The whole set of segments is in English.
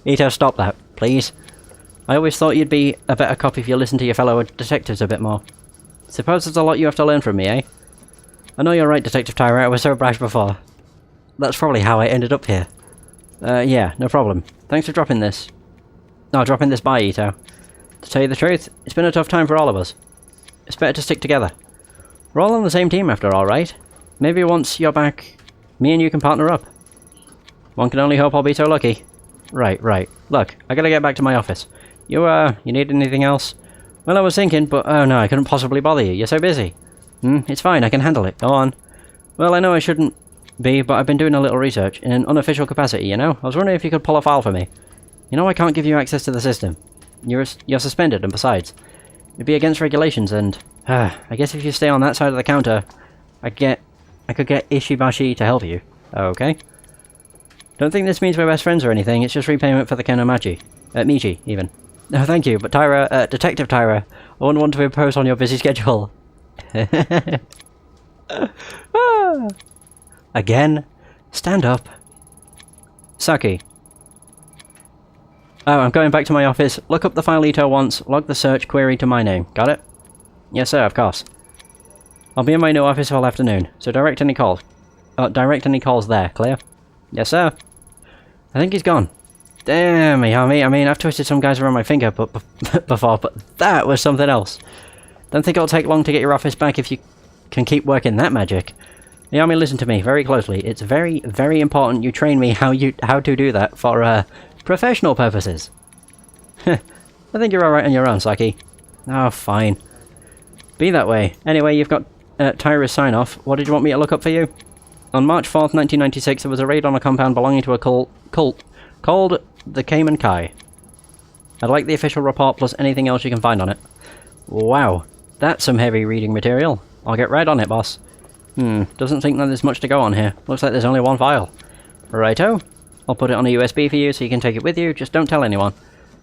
Itō, stop that, please. I always thought you'd be a better cop if you listened to your fellow detectives a bit more. Suppose there's a lot you have to learn from me, eh? I know you're right, Detective Tyra, I was so brash before. That's probably how I ended up here. Yeah, no problem. Thanks for dropping this. No, dropping this by, Itō. To tell you the truth, it's been a tough time for all of us. It's better to stick together. We're all on the same team after all, right? Maybe once you're back, me and you can partner up. One can only hope I'll be so lucky. Right. Look, I gotta get back to my office. You need anything else? Well, I was thinking, but oh no, I couldn't possibly bother you. You're so busy. It's fine, I can handle it. Go on. Well, I know I shouldn't be, but I've been doing a little research in an unofficial capacity, you know? I was wondering if you could pull a file for me. You know I can't give you access to the system. You're suspended, and besides, it'd be against regulations, and I guess if you stay on that side of the counter, I could get Ishibashi to help you. Okay? Don't think this means we're best friends or anything, it's just repayment for the Kenomachi. Michi, even. No, thank you, but Tyra, Detective Tyra, I wouldn't want to impose on your busy schedule. Again? Stand up. Saki. Oh, I'm going back to my office. Look up the file Itō wants, log the search query to my name. Got it? Yes, sir, of course. I'll be in my new office all afternoon, so direct any calls there, clear? Yes, sir. I think he's gone. Damn, Ayami. I mean, I've twisted some guys around my finger before, but that was something else. Don't think it'll take long to get your office back if you can keep working that magic. Ayami, listen to me very closely. It's very, very important you train me how to do that for, professional purposes. I think you're alright on your own, Saki. Oh, fine. Be that way. Anyway, you've got Tyra's sign-off. What did you want me to look up for you? On March 4th, 1996, there was a raid on a compound belonging to a cult called the Cayman Kai. I'd like the official report plus anything else you can find on it. Wow, that's some heavy reading material. I'll get right on it, boss. Doesn't think that there's much to go on here. Looks like there's only one file. Righto. I'll put it on a USB for you so you can take it with you, just don't tell anyone.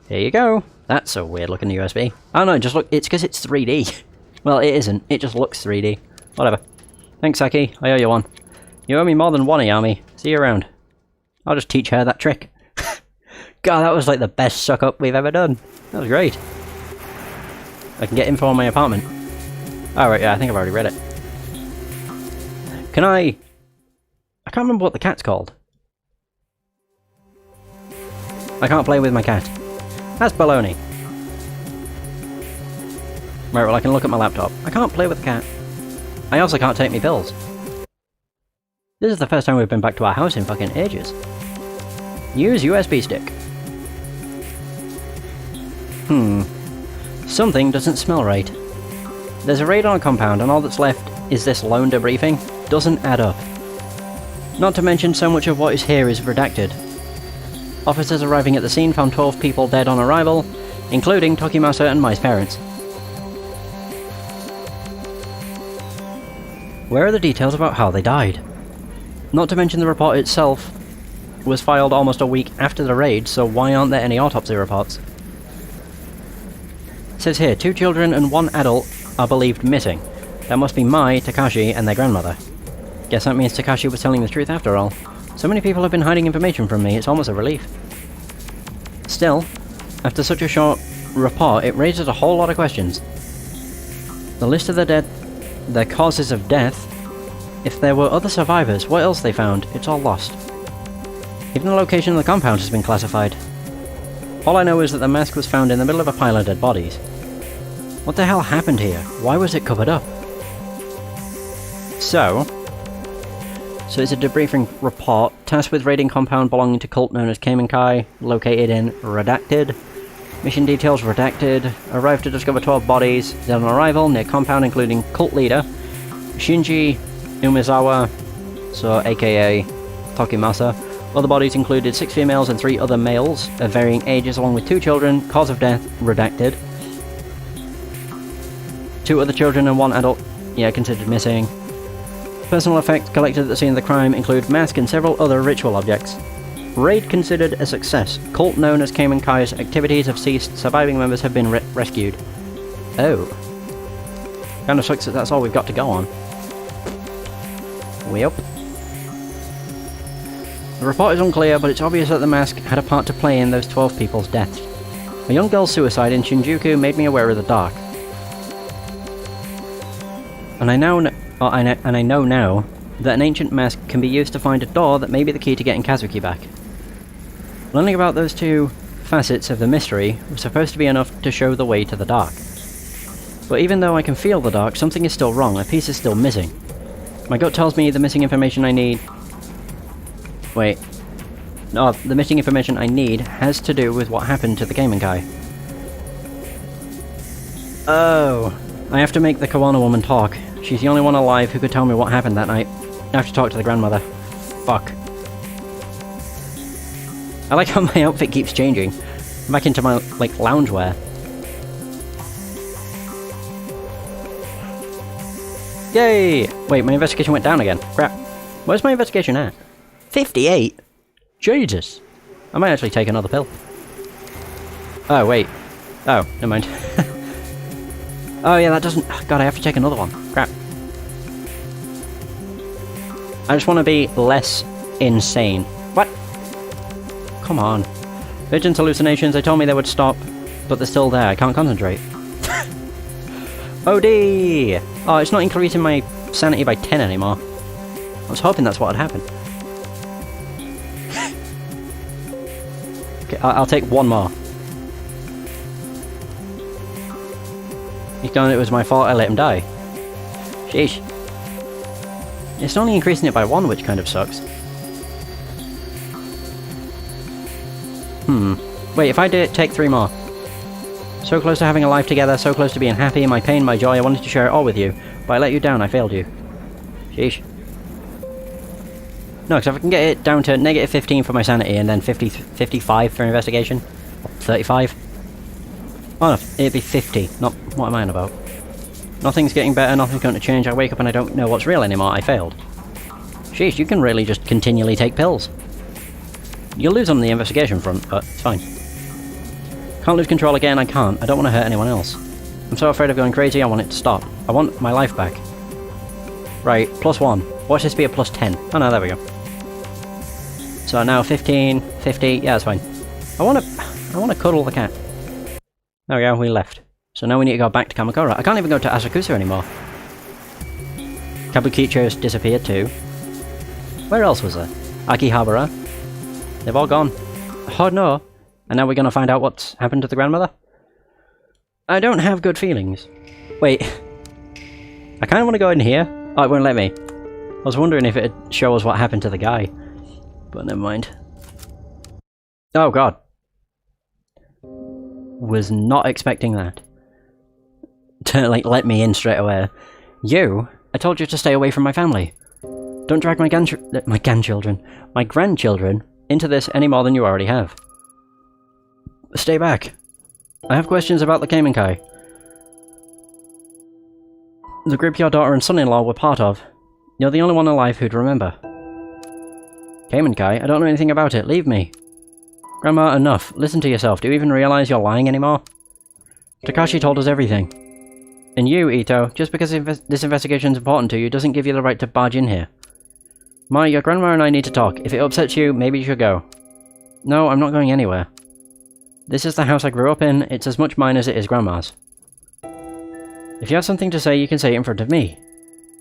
Here you go. That's a weird looking USB. Oh no, just look, it's because it's 3D. Well, it isn't, it just looks 3D. Whatever. Thanks, Saki, I owe you one. You owe me more than one, Ayami. See you around. I'll just teach her that trick. God, that was like the best suck-up we've ever done. That was great. I can get info on my apartment. Oh right, yeah, I think I've already read it. Can I can't remember what the cat's called. I can't play with my cat. That's baloney. Right, well I can look at my laptop. I can't play with the cat. I also can't take me pills. This is the first time we've been back to our house in fucking ages. Use USB stick. Something doesn't smell right. There's a raid on a compound and all that's left is this lone debriefing. Doesn't add up. Not to mention so much of what is here is redacted. Officers arriving at the scene found 12 people dead on arrival, including Tokimasa and Mai's parents. Where are the details about how they died? Not to mention the report itself was filed almost a week after the raid, so why aren't there any autopsy reports? It says here, 2 children and 1 adult are believed missing. That must be Mai, Takashi, and their grandmother. Guess that means Takashi was telling the truth after all. So many people have been hiding information from me, it's almost a relief. Still, after such a short report, it raises a whole lot of questions. The list of the dead, their causes of death. If there were other survivors, what else they found? It's all lost. Even the location of the compound has been classified. All I know is that the mask was found in the middle of a pile of dead bodies. What the hell happened here? Why was it covered up? So it's a debriefing report, tasked with raiding compound belonging to cult known as Cayman Kai, located in Redacted. Mission details redacted. Arrived to discover 12 bodies. Dead on arrival near compound, including cult leader Shinji Umezawa, so aka Tokimasa. Other bodies included 6 females and 3 other males of varying ages, along with 2 children. Cause of death redacted. 2 other children and 1 adult, considered missing. Personal effects collected at the scene of the crime include mask and several other ritual objects. Raid considered a success. Cult known as Cayman Kai's activities have ceased. Surviving members have been rescued. Oh. Kinda sucks that that's all we've got to go on. Yep. The report is unclear, but it's obvious that the mask had a part to play in those 12 people's deaths. A young girl's suicide in Shinjuku made me aware of the dark. And I know now that an ancient mask can be used to find a door that may be the key to getting Kazuki back. Learning about those two facets of the mystery was supposed to be enough to show the way to the dark. But even though I can feel the dark, something is still wrong, a piece is still missing. My gut tells me the missing information I need... Wait. No, the missing information I need has to do with what happened to the gaming guy. Oh. I have to make the Kawana woman talk. She's the only one alive who could tell me what happened that night. I have to talk to the grandmother. Fuck. I like how my outfit keeps changing. I'm back into my, like, loungewear. Yay! Wait, my investigation went down again. Crap. Where's my investigation at? 58? Jesus! I might actually take another pill. Oh, wait. Oh, never mind. Oh yeah, that doesn't... God, I have to take another one. Crap. I just want to be less insane. What? Come on. Vision's hallucinations, they told me they would stop, but they're still there. I can't concentrate. OD! Oh, it's not increasing my sanity by 10 anymore. I was hoping that's what had happened. Okay, I'll take one more. He's gone, it was my fault I let him die. Sheesh. It's only increasing it by 1, which kind of sucks. Wait, if I take 3 more. So close to having a life together, so close to being happy, my pain, my joy, I wanted to share it all with you. But I let you down, I failed you. Sheesh. No, because if I can get it down to negative 15 for my sanity and then 55 for investigation. 35. Oh no, it'd be 50. Not what am I on about? Nothing's getting better, nothing's going to change. I wake up and I don't know what's real anymore. I failed. Sheesh, you can really just continually take pills. You'll lose on the investigation front, but it's fine. Can't lose control again, I can't. I don't want to hurt anyone else. I'm so afraid of going crazy, I want it to stop. I want my life back. Right, +1. Watch this be a +10. Oh no, there we go. So now 15, 50, yeah, that's fine. I want to cuddle the cat. There we go, we left. So now we need to go back to Kamakura. I can't even go to Asakusa anymore. Kabukicho's disappeared too. Where else was there? Akihabara. They've all gone. Oh no. And now we're gonna find out what's happened to the grandmother? I don't have good feelings. Wait. I kinda wanna go in here. Oh, it won't let me. I was wondering if it'd show us what happened to the guy. But never mind. Oh god. Was not expecting that. To, like, let me in straight away. You? I told you to stay away from my family. Don't drag my grandchildren into this any more than you already have. Stay back. I have questions about the Kamenkai. The group your daughter and son-in-law were part of. You're the only one alive who'd remember. Kamenkai? I don't know anything about it. Leave me. Grandma, enough. Listen to yourself. Do you even realize you're lying anymore? Takashi told us everything. And you, Itō, just because this investigation's important to you doesn't give you the right to barge in here. Your grandma and I need to talk. If it upsets you, maybe you should go. No, I'm not going anywhere. This is the house I grew up in. It's as much mine as it is Grandma's. If you have something to say, you can say it in front of me.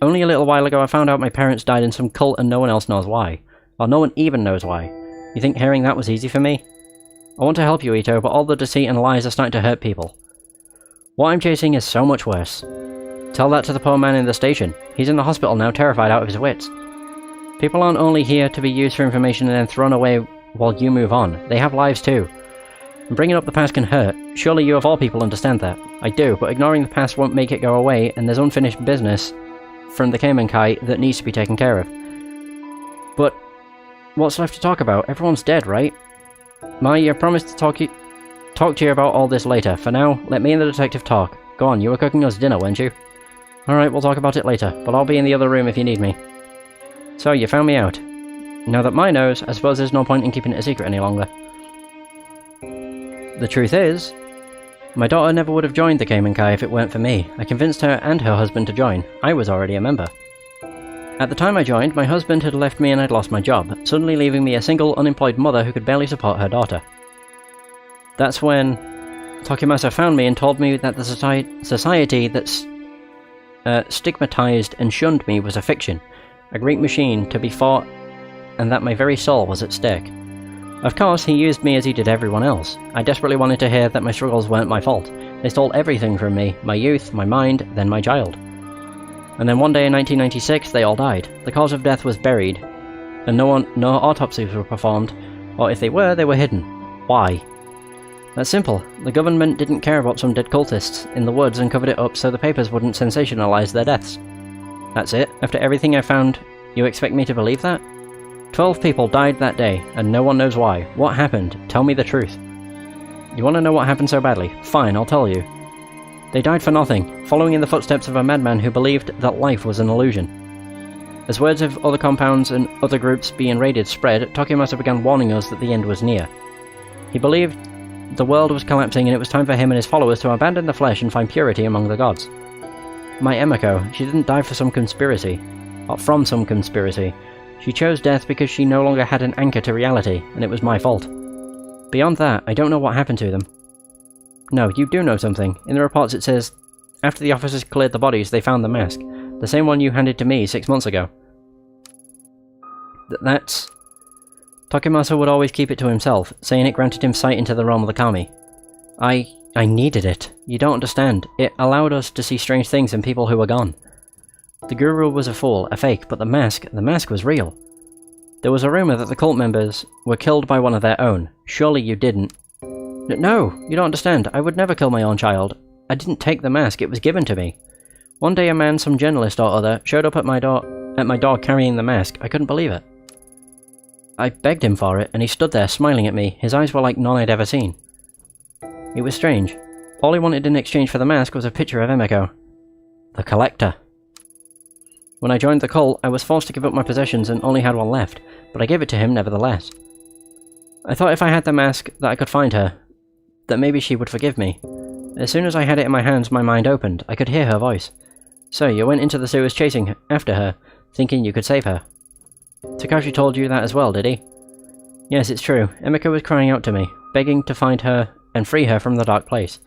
Only a little while ago I found out my parents died in some cult and no one else knows why. Well, no one even knows why. You think hearing that was easy for me? I want to help you, Itō, but all the deceit and lies are starting to hurt people. What I'm chasing is so much worse. Tell that to the poor man in the station. He's in the hospital now, terrified out of his wits. People aren't only here to be used for information and then thrown away while you move on. They have lives too. And bringing up the past can hurt. Surely you of all people understand that. I do, but ignoring the past won't make it go away, and there's unfinished business from the Kamenkai that needs to be taken care of. But what's left to talk about? Everyone's dead, right? I promised to talk to you about all this later. For now, let me and the detective talk. Go on, you were cooking us dinner, weren't you? Alright, we'll talk about it later, but I'll be in the other room if you need me. So, you found me out. Now that Mai knows, I suppose there's no point in keeping it a secret any longer. The truth is, my daughter never would have joined the Kamenkai if it weren't for me. I convinced her and her husband to join. I was already a member. At the time I joined, my husband had left me and I'd lost my job, suddenly leaving me a single, unemployed mother who could barely support her daughter. That's when Tokimasa found me and told me that the society that's stigmatized and shunned me was a fiction, a Greek machine to be fought, and that my very soul was at stake. Of course, he used me as he did everyone else. I desperately wanted to hear that my struggles weren't my fault. They stole everything from me, my youth, my mind, then my child. And then one day in 1996, they all died. The cause of death was buried, and no autopsies were performed, or if they were hidden. Why? That's simple. The government didn't care about some dead cultists in the woods and covered it up so the papers wouldn't sensationalize their deaths. That's it? After everything I found, you expect me to believe that? 12 people died that day, and no one knows why. What happened? Tell me the truth. You want to know what happened so badly? Fine, I'll tell you. They died for nothing, following in the footsteps of a madman who believed that life was an illusion. As words of other compounds and other groups being raided spread, Tokimasa began warning us that the end was near. He believed the world was collapsing and it was time for him and his followers to abandon the flesh and find purity among the gods. My Emiko, she didn't die for some conspiracy, or from some conspiracy. She chose death because she no longer had an anchor to reality, and it was my fault. Beyond that, I don't know what happened to them. No, you do know something. In the reports it says, after the officers cleared the bodies, they found the mask. The same one you handed to me 6 months ago. That's... Tokimasa would always keep it to himself, saying it granted him sight into the realm of the kami. I needed it. You don't understand. It allowed us to see strange things in people who were gone. The guru was a fool, a fake, but the mask was real. There was a rumor that the cult members were killed by one of their own. Surely you didn't. No, you don't understand. I would never kill my own child. I didn't take the mask, it was given to me. One day a man, some journalist or other, showed up at my door carrying the mask. I couldn't believe it. I begged him for it, and he stood there smiling at me. His eyes were like none I'd ever seen. It was strange. All he wanted in exchange for the mask was a picture of Emiko. The collector. When I joined the cult, I was forced to give up my possessions and only had one left, but I gave it to him nevertheless. I thought if I had the mask, that I could find her, that maybe she would forgive me. As soon as I had it in my hands, my mind opened. I could hear her voice. So, you went into the sewers chasing after her, thinking you could save her. Takashi told you that as well, did he? Yes, it's true. Emiko was crying out to me, begging to find her and free her from the dark place.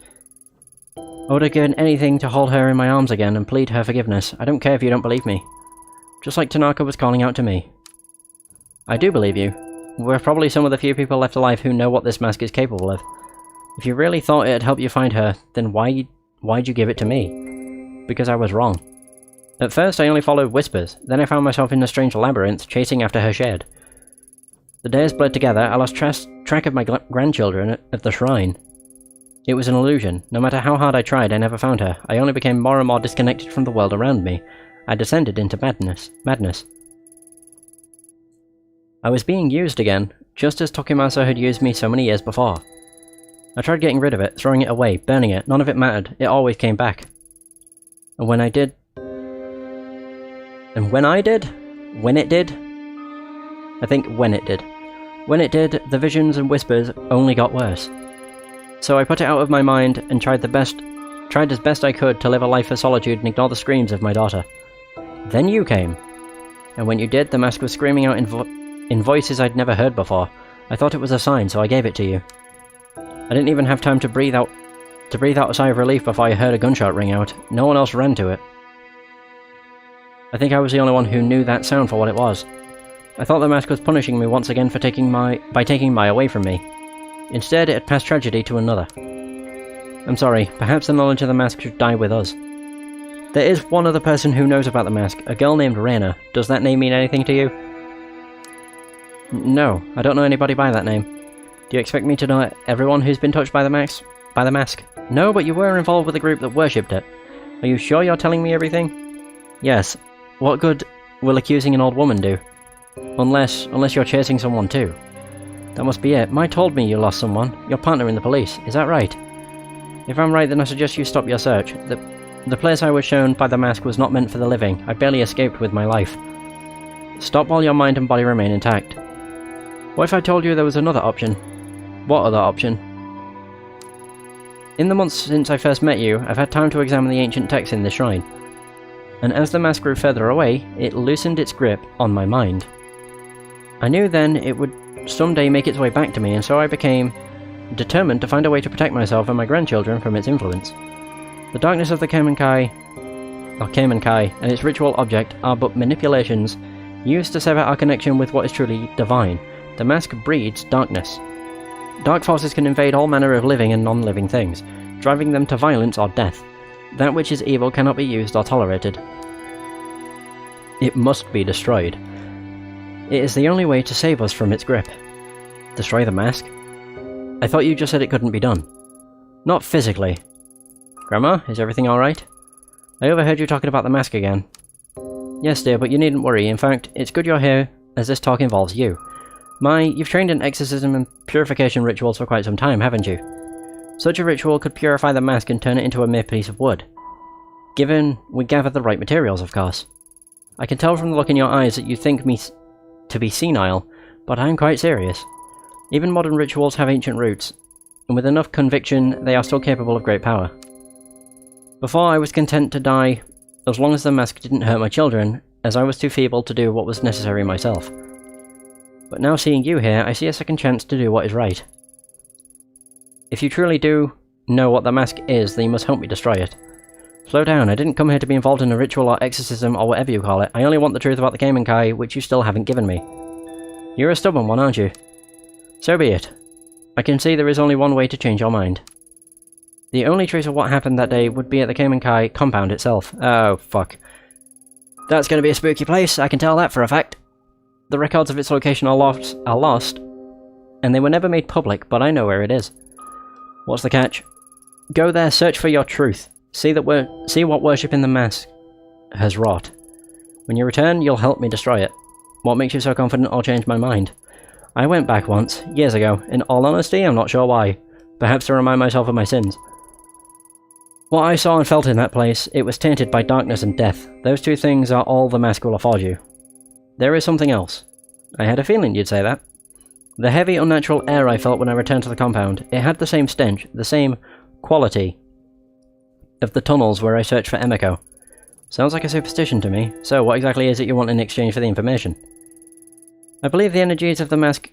I would have given anything to hold her in my arms again and plead her forgiveness. I don't care if you don't believe me. Just like Tanaka was calling out to me. I do believe you. We're probably some of the few people left alive who know what this mask is capable of. If you really thought it'd help you find her, then why'd you give it to me? Because I was wrong. At first I only followed whispers, then I found myself in a strange labyrinth chasing after her shed. The days bled together, I lost track of my grandchildren at the shrine. It was an illusion. No matter how hard I tried, I never found her. I only became more and more disconnected from the world around me. I descended into madness. I was being used again, just as Tokimasa had used me so many years before. I tried getting rid of it, throwing it away, burning it. None of it mattered. It always came back. And when it did... I think when it did, the visions and whispers only got worse. So I put it out of my mind and tried as best I could to live a life of solitude and ignore the screams of my daughter. Then you came. And when you did, the mask was screaming out in voices I'd never heard before. I thought it was a sign, so I gave it to you. I didn't even have time to breathe out a sigh of relief before I heard a gunshot ring out. No one else ran to it. I think I was the only one who knew that sound for what it was. I thought the mask was punishing me once again for taking my away from me. Instead, it had passed tragedy to another. I'm sorry, perhaps the knowledge of the mask should die with us. There is one other person who knows about the mask, a girl named Reina. Does that name mean anything to you? No, I don't know anybody by that name. Do you expect me to know everyone who's been touched by the mask? No, but you were involved with a group that worshipped it. Are you sure you're telling me everything? Yes. What good will accusing an old woman do? Unless you're chasing someone too. That must be it. Mai told me you lost someone. Your partner in the police. Is that right? If I'm right, then I suggest you stop your search. The place I was shown by the mask was not meant for the living. I barely escaped with my life. Stop while your mind and body remain intact. What if I told you there was another option? What other option? In the months since I first met you, I've had time to examine the ancient texts in this shrine. and as the mask grew further away, it loosened its grip on my mind. I knew then it would someday make its way back to me, and so I became determined to find a way to protect myself and my grandchildren from its influence. The darkness of the Kamenkai, and its ritual object are but manipulations used to sever our connection with what is truly divine. The mask breeds darkness. Dark forces can invade all manner of living and non-living things, driving them to violence or death. That which is evil cannot be used or tolerated. It must be destroyed. It is the only way to save us from its grip. Destroy the mask? I thought you just said it couldn't be done. Not physically. Grandma, is everything alright? I overheard you talking about the mask again. Yes, dear, but you needn't worry. In fact, it's good you're here, as this talk involves you. You've trained in exorcism and purification rituals for quite some time, haven't you? Such a ritual could purify the mask and turn it into a mere piece of wood. Given we gather the right materials, of course. I can tell from the look in your eyes that you think me to be senile, but I'm quite serious. Even modern rituals have ancient roots, and with enough conviction, they are still capable of great power. Before, I was content to die as long as the mask didn't hurt my children, as I was too feeble to do what was necessary myself. But now seeing you here, I see a second chance to do what is right. If you truly do know what the mask is, then you must help me destroy it. Slow down, I didn't come here to be involved in a ritual or exorcism or whatever you call it. I only want the truth about the Kamenkai, which you still haven't given me. You're a stubborn one, aren't you? So be it. I can see there is only one way to change your mind. The only trace of what happened that day would be at the Kamenkai compound itself. Oh, fuck. That's gonna be a spooky place, I can tell that for a fact. The records of its location are lost, and they were never made public, but I know where it is. What's the catch? Go there, search for your truth. See what worship in the mask has wrought. When you return, you'll help me destroy it. What makes you so confident I'll change my mind? I went back once, years ago. In all honesty, I'm not sure why. Perhaps to remind myself of my sins. What I saw and felt in that place, it was tainted by darkness and death. Those two things are all the mask will afford you. There is something else. I had a feeling you'd say that. The heavy, unnatural air I felt when I returned to the compound, it had the same stench, the same quality of the tunnels where I searched for Emiko. Sounds like a superstition to me. So, what exactly is it you want in exchange for the information? I believe the energies of the mask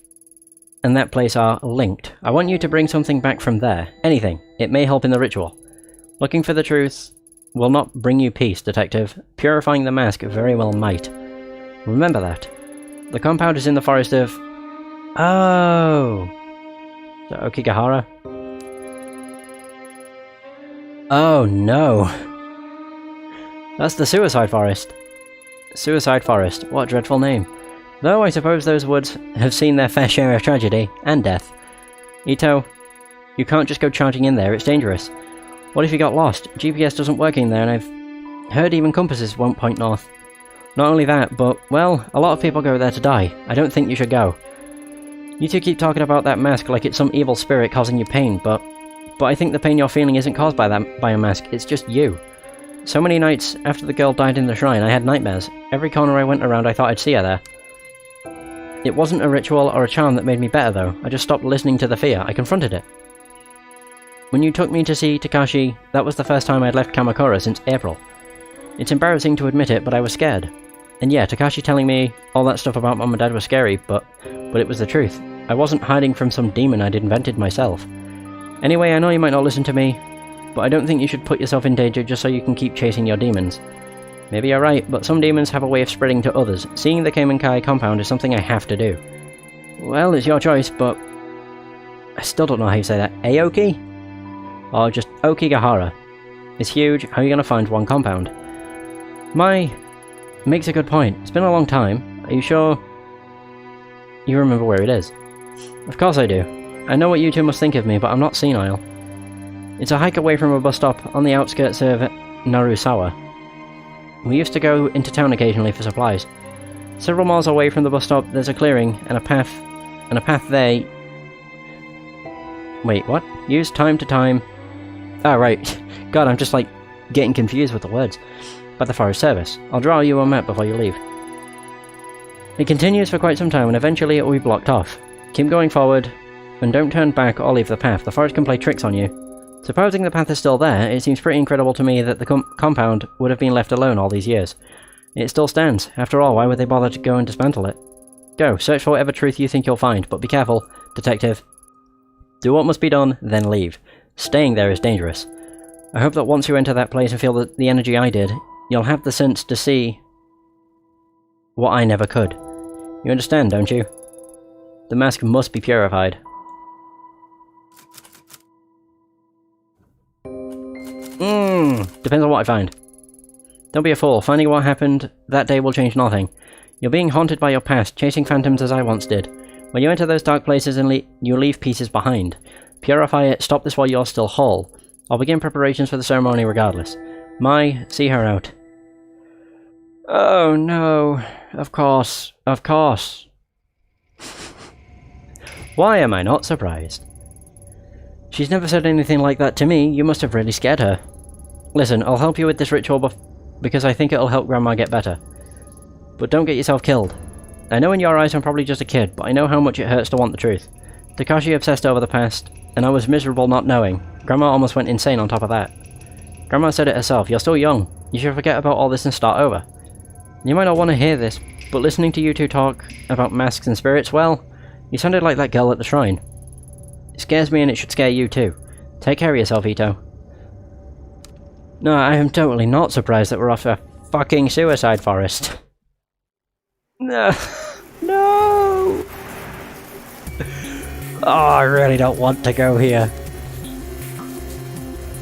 and that place are linked. I want you to bring something back from there. Anything. It may help in the ritual. Looking for the truth will not bring you peace, Detective. Purifying the mask very well might. Remember that. The compound is in the forest of... Oh! The Okigahara? Oh no! That's the Suicide Forest. Suicide Forest. What a dreadful name. Though I suppose those woods have seen their fair share of tragedy and death. Itō, you can't just go charging in there, it's dangerous. What if you got lost? GPS doesn't work in there, and I've heard even compasses won't point north. Not only that, but, well, a lot of people go there to die. I don't think you should go. You two keep talking about that mask like it's some evil spirit causing you pain, but I think the pain you're feeling isn't caused by a mask, it's just you. So many nights after the girl died in the shrine, I had nightmares. Every corner I went around, I thought I'd see her there. It wasn't a ritual or a charm that made me better, though. I just stopped listening to the fear. I confronted it. When you took me to see Takashi, that was the first time I'd left Kamakura since April. It's embarrassing to admit it, but I was scared. And yeah, Takashi telling me all that stuff about Mom and Dad was scary, but it was the truth. I wasn't hiding from some demon I'd invented myself. Anyway, I know you might not listen to me, but I don't think you should put yourself in danger just so you can keep chasing your demons. Maybe you're right, but some demons have a way of spreading to others. Seeing the Kamenkai compound is something I have to do. Well, it's your choice, but... I still don't know how you say that. Aoki? Or just Okigahara. It's huge, how are you going to find one compound? Makes a good point. It's been a long time. Are you sure you remember where it is? Of course I do. I know what you two must think of me, but I'm not senile. It's a hike away from a bus stop on the outskirts of Narusawa. We used to go into town occasionally for supplies. Several miles away from the bus stop, there's a clearing and a path there. Wait, what? Use time to time. Ah, right. God, I'm just like getting confused with the words. By the Forest Service. I'll draw you a map before you leave. It continues for quite some time and eventually it will be blocked off. Keep going forward and don't turn back or leave the path. The forest can play tricks on you. Supposing the path is still there, it seems pretty incredible to me that the compound would have been left alone all these years. It still stands. After all, why would they bother to go and dismantle it? Go, search for whatever truth you think you'll find, but be careful, detective. Do what must be done, then leave. Staying there is dangerous. I hope that once you enter that place and feel the energy I did, you'll have the sense to see what I never could. You understand, don't you? The mask must be purified. Depends on what I find. Don't be a fool. Finding what happened that day will change nothing. You're being haunted by your past, chasing phantoms as I once did. When you enter those dark places and you leave pieces behind. Purify it, stop this while you're still whole. I'll begin preparations for the ceremony regardless. See her out. Oh no. Of course. Of course. Why am I not surprised? She's never said anything like that to me. You must have really scared her. Listen, I'll help you with this ritual because I think it'll help Grandma get better. But don't get yourself killed. I know in your eyes I'm probably just a kid, but I know how much it hurts to want the truth. Takashi obsessed over the past, and I was miserable not knowing. Grandma almost went insane on top of that. Grandma said it herself, you're still young. You should forget about all this and start over. You might not want to hear this, but listening to you two talk about masks and spirits, well, you sounded like that girl at the shrine. It scares me and it should scare you too. Take care of yourself, Itō. No, I am totally not surprised that we're off a fucking suicide forest. No. No! Oh, I really don't want to go here.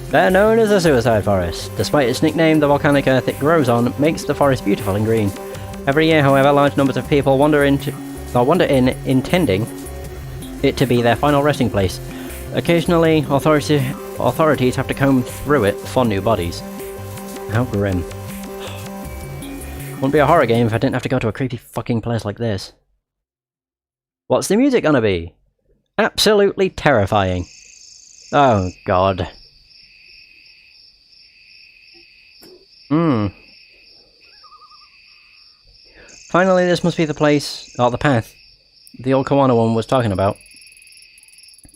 They're known as a suicide forest. Despite its nickname, the volcanic earth it grows on makes the forest beautiful and green. Every year, however, large numbers of people wander in intending it to be their final resting place. Occasionally, authorities have to comb through it for new bodies. How grim. Wouldn't be a horror game if I didn't have to go to a creepy fucking place like this. What's the music gonna be? Absolutely terrifying. Oh god. Finally, this must be the place, or the path, the old Kawana one was talking about.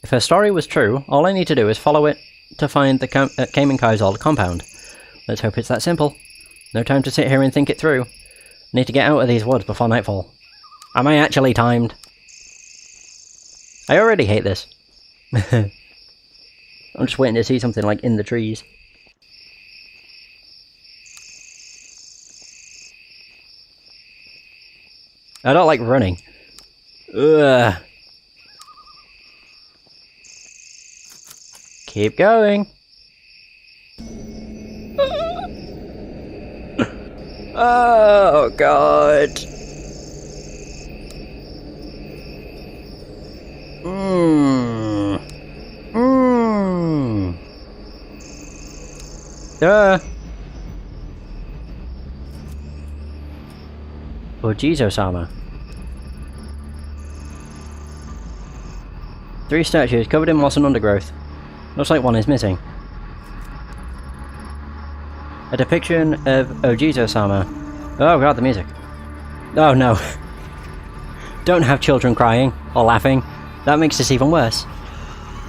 If her story was true, all I need to do is follow it to find the Kamenkai's old compound. Let's hope it's that simple. No time to sit here and think it through. Need to get out of these woods before nightfall. Am I actually timed? I already hate this. I'm just waiting to see something like in the trees. I don't like running. Ugh. Keep going. Oh god. Ojizo-sama. 3 statues covered in moss and undergrowth. Looks like one is missing. A depiction of Ojizo-sama. Oh god, the music. Oh no. Don't have children crying or laughing. That makes this even worse.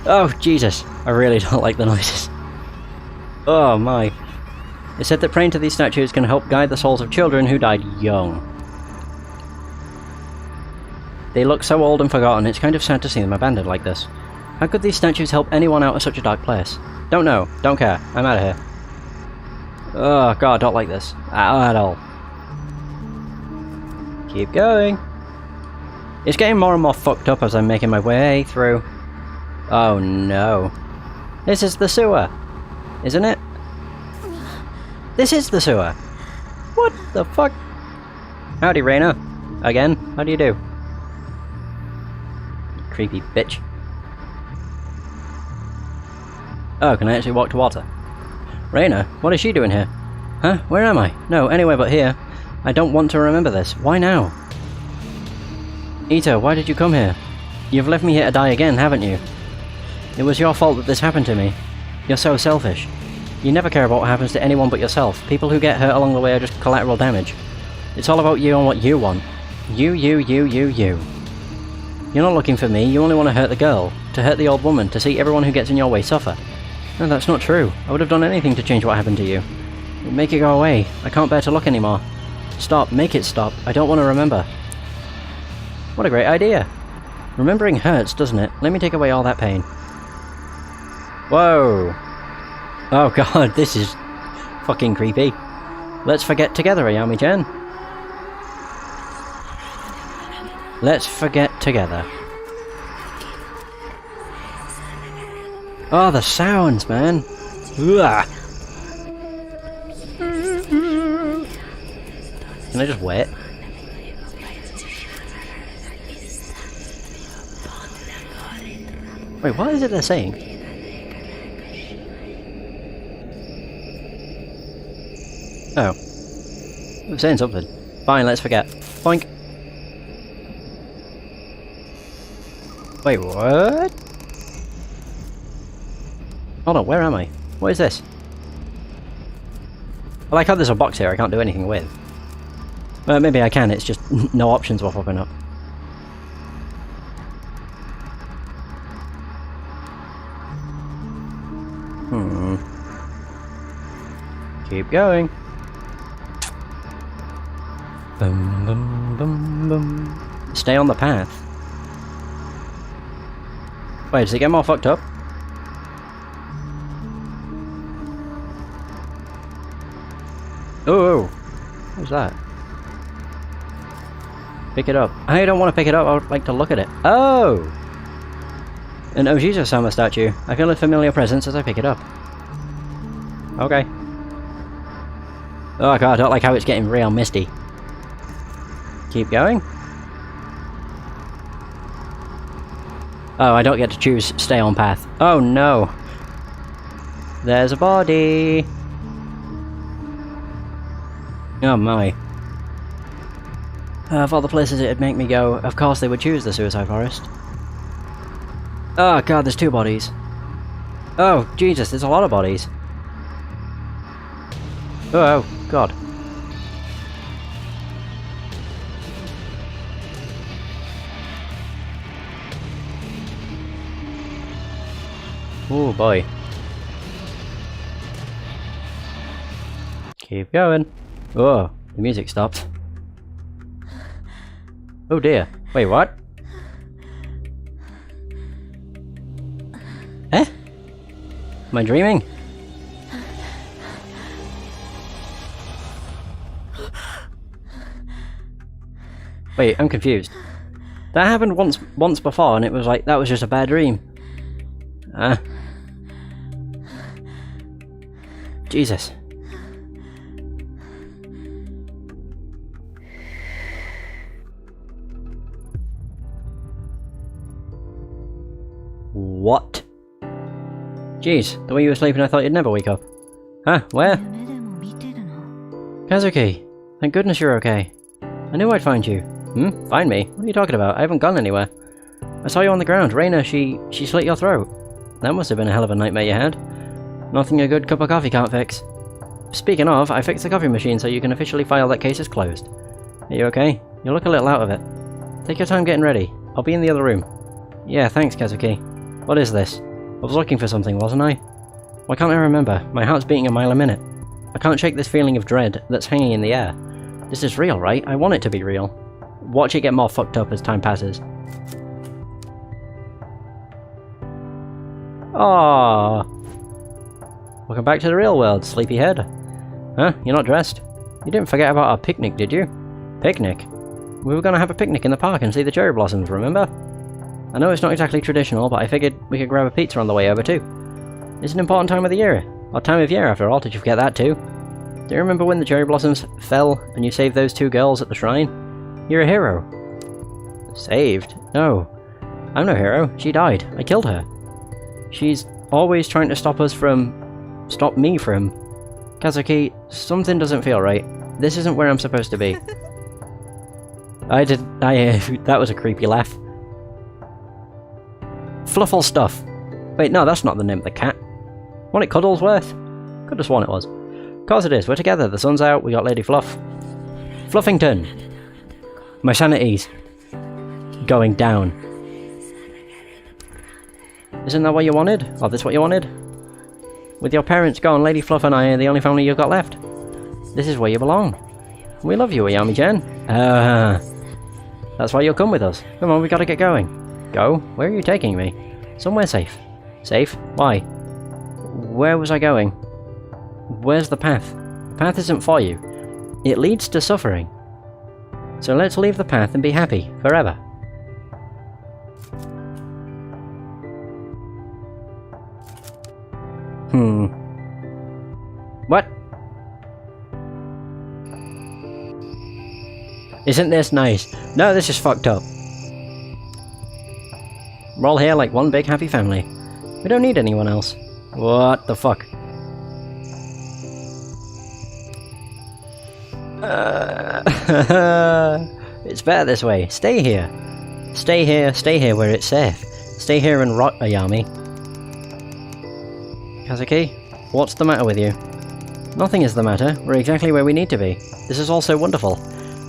Oh Jesus, I really don't like the noises. Oh my. It said that praying to these statues can help guide the souls of children who died young. They look so old and forgotten, it's kind of sad to see them abandoned like this. How could these statues help anyone out of such a dark place? Don't know, don't care, I'm out of here. Oh god, don't like this. At all. Keep going. It's getting more and more fucked up as I'm making my way through. Oh no. This is the sewer, isn't it? This is the sewer. What the fuck? Howdy, Reina. Again, how do you do? Creepy bitch. Oh, can I actually walk towards her? Reina, what is she doing here? Huh? Where am I? No, anywhere but here. I don't want to remember this. Why now? Itō, why did you come here? You've left me here to die again, haven't you? It was your fault that this happened to me. You're so selfish. You never care about what happens to anyone but yourself. People who get hurt along the way are just collateral damage. It's all about you and what you want. You. You're not looking for me, you only want to hurt the girl, to hurt the old woman, to see everyone who gets in your way suffer. No, that's not true. I would have done anything to change what happened to you. Make it go away. I can't bear to look anymore. Stop. Make it stop. I don't want to remember. What a great idea. Remembering hurts, doesn't it? Let me take away all that pain. Whoa. Oh god, this is fucking creepy. Let's forget together, Ayami-chan. Let's forget together. Oh, the sounds, man. Ugh. Can I just wait? Wait, what is it they're saying? Oh. I'm saying something. Fine, let's forget. Boink. Wait, what? Hold on, where am I? What is this? I like how there's a box here I can't do anything with. Maybe I can, it's just no options were popping up. Keep going. Bum, bum, bum, bum. Stay on the path. Wait, does it get more fucked up? Oh, what's that? Pick it up. I don't want to pick it up, I would like to look at it. Oh! An Ojizo-sama statue. I feel a familiar presence as I pick it up. Okay. Oh god, I don't like how it's getting real misty. Keep going. Oh, I don't get to choose stay on path. Oh no! There's a body! Oh my. Of all the places it'd make me go, of course they would choose the suicide forest. Oh god, there's 2 bodies. Oh, Jesus, there's a lot of bodies. Oh, god. Oh boy. Keep going. Oh, the music stopped. Oh dear. Wait, what? Eh? Am I dreaming? Wait, I'm confused. That happened once before and it was like, that was just a bad dream. Jesus. What? Jeez, the way you were sleeping I thought you'd never wake up. Huh, where? Kazuki, thank goodness you're okay. I knew I'd find you. Find me? What are you talking about? I haven't gone anywhere. I saw you on the ground. Reina, she slit your throat. That must have been a hell of a nightmare you had. Nothing a good cup of coffee can't fix. Speaking of, I fixed the coffee machine so you can officially file that case as closed. Are you okay? You look a little out of it. Take your time getting ready. I'll be in the other room. Yeah, thanks, Kazuki. What is this? I was looking for something, wasn't I? Why can't I remember? My heart's beating a mile a minute. I can't shake this feeling of dread that's hanging in the air. This is real, right? I want it to be real. Watch it get more fucked up as time passes. Aww. Welcome back to the real world, Sleepyhead. Huh? You're not dressed? You didn't forget about our picnic, did you? Picnic? We were gonna have a picnic in the park and see the cherry blossoms, remember? I know it's not exactly traditional, but I figured we could grab a pizza on the way over too. It's an important time of the year. Or time of year, after all, did you forget that too? Do you remember when the cherry blossoms fell and you saved those 2 girls at the shrine? You're a hero. Saved? No. I'm no hero. She died. I killed her. She's always trying to stop me from... Kazuki, something doesn't feel right. This isn't where I'm supposed to be. That was a creepy laugh. Fluffle stuff. Wait, no, that's not the name of the cat. Wasn't it Cuddlesworth? Could have sworn it was. Of course it is. We're together. The sun's out. We got Lady Fluff. Fluffington. My sanity's going down. Isn't that what you wanted? Oh, this what you wanted? With your parents gone, Lady Fluff and I are the only family you've got left. This is where you belong. We love you, Ayami-chan. That's why you'll come with us. Come on, we gotta get going. Go? Where are you taking me? Somewhere safe. Safe? Why? Where was I going? Where's the path? The path isn't for you. It leads to suffering. So let's leave the path and be happy, forever. What? Isn't this nice? No, this is fucked up. We're all here like one big happy family. We don't need anyone else. What the fuck? It's better this way. Stay here. Stay here where it's safe. Stay here and rot, Ayami. Kazuki, what's the matter with you? Nothing is the matter. We're exactly where we need to be. This is all so wonderful.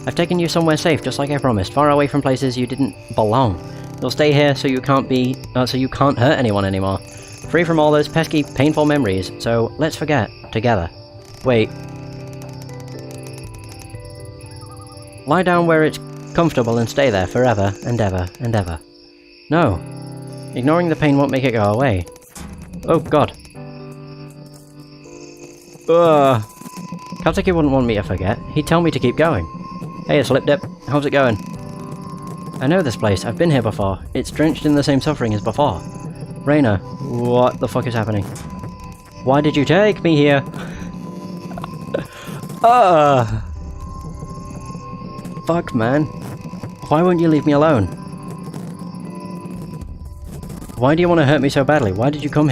I've taken you somewhere safe, just like I promised, far away from places you didn't belong. You'll stay here so you can't hurt anyone anymore. Free from all those pesky, painful memories, so let's forget, together. Wait. Lie down where it's comfortable and stay there forever and ever and ever. No. Ignoring the pain won't make it go away. Oh god. Ugh. Kazuki wouldn't want me to forget. He'd tell me to keep going. Hey, Slip Dip. How's it going? I know this place. I've been here before. It's drenched in the same suffering as before. Reina, what the fuck is happening? Why did you take me here? Fuck, man. Why won't you leave me alone? Why do you want to hurt me so badly? Why did you come here?